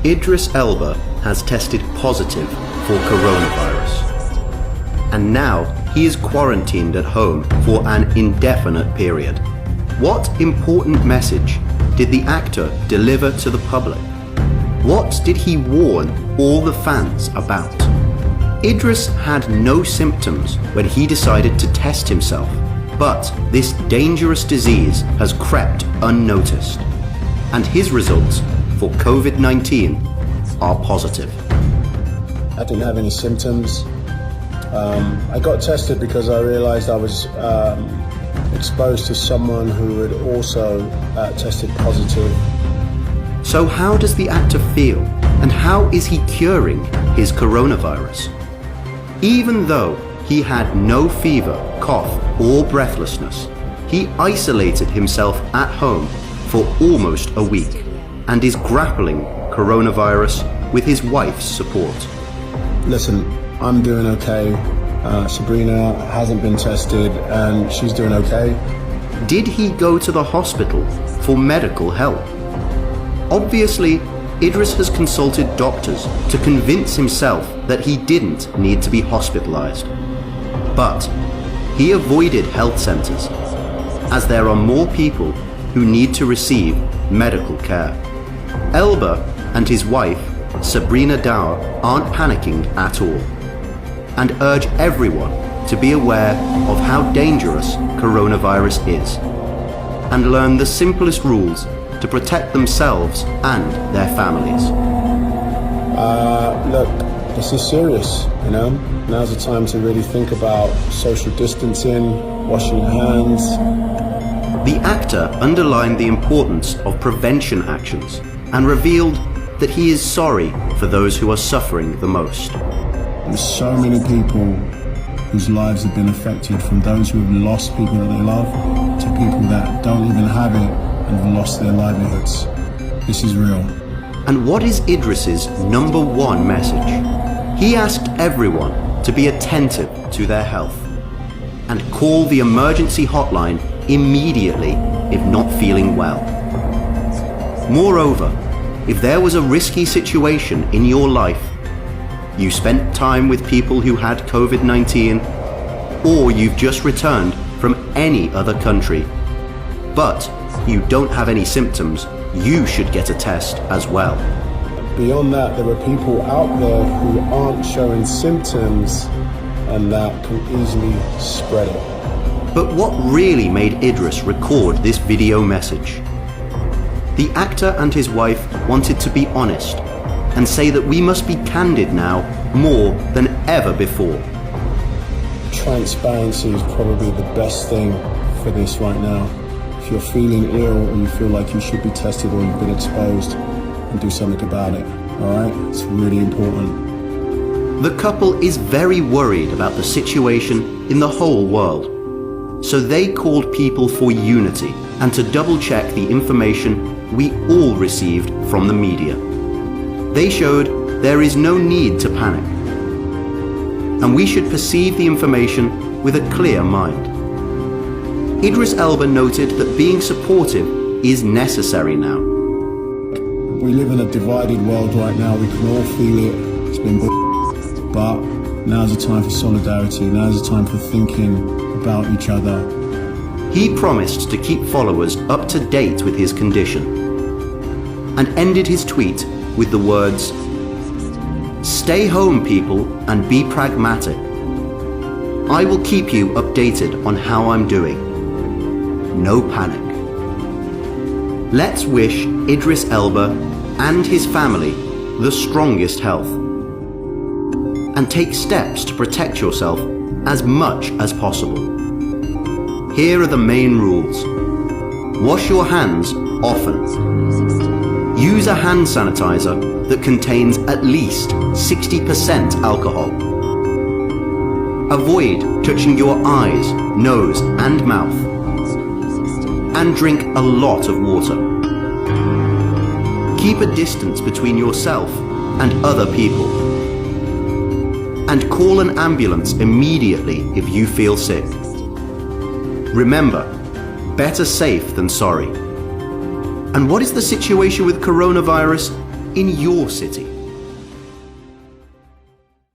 Idris Elba has tested positive for coronavirus. And now he is quarantined at home for an indefinite period. What important message did the actor deliver to the public? What did he warn all the fans about? Idris had no symptoms when he decided to test himself, but this dangerous disease has crept unnoticed, and his results for COVID-19 are positive. I didn't have any symptoms. I got tested because I realized I was exposed to someone who had also tested positive. So how does the actor feel, and how is he curing his coronavirus? Even though he had no fever, cough, or breathlessness, he isolated himself at home for almost a week and is grappling coronavirus with his wife's support. Listen, I'm doing okay. Sabrina hasn't been tested and she's doing okay. Did he go to the hospital for medical help? Obviously, Idris has consulted doctors to convince himself that he didn't need to be hospitalized. But he avoided health centers, as there are more people who need to receive medical care. Elba and his wife, Sabrina Dower, aren't panicking at all, and urge everyone to be aware of how dangerous coronavirus is, and learn the simplest rules to protect themselves and their families. Look, this is serious, you know? Now's the time to really think about social distancing, washing your hands. The actor underlined the importance of prevention actions and revealed that he is sorry for those who are suffering the most. There's so many people whose lives have been affected, from those who have lost people that they love to people that don't even have it and have lost their livelihoods. This is real. And what is Idris's #1 message? He asked everyone to be attentive to their health and call the emergency hotline immediately if not feeling well. Moreover, if there was a risky situation in your life, you spent time with people who had COVID-19, or you've just returned from any other country, but you don't have any symptoms, you should get a test as well. Beyond that, there are people out there who aren't showing symptoms and that can easily spread it. But what really made Idris record this video message? The actor and his wife wanted to be honest and say that we must be candid now more than ever before. Transparency is probably the best thing for this right now. If you're feeling ill or you feel like you should be tested or you've been exposed, and do something about it, all right? It's really important. The couple is very worried about the situation in the whole world. So they called people for unity and to double-check the information we all received from the media. They showed there is no need to panic, and we should perceive the information with a clear mind. Idris Elba noted that being supportive is necessary now. We live in a divided world right now. We can all feel it. It's been but now's the time for solidarity. Now's the time for thinking about each other. He promised to keep followers up to date with his condition and ended his tweet with the words, "Stay home, people, and be pragmatic. I will keep you updated on how I'm doing. No panic." Let's wish Idris Elba and his family the strongest health, and take steps to protect yourself as much as possible. Here are the main rules. Wash your hands often. Use a hand sanitizer that contains at least 60% alcohol. Avoid touching your eyes, nose, and mouth. And drink a lot of water. Keep a distance between yourself and other people. And call an ambulance immediately if you feel sick. Remember, better safe than sorry. And what is the situation with coronavirus in your city.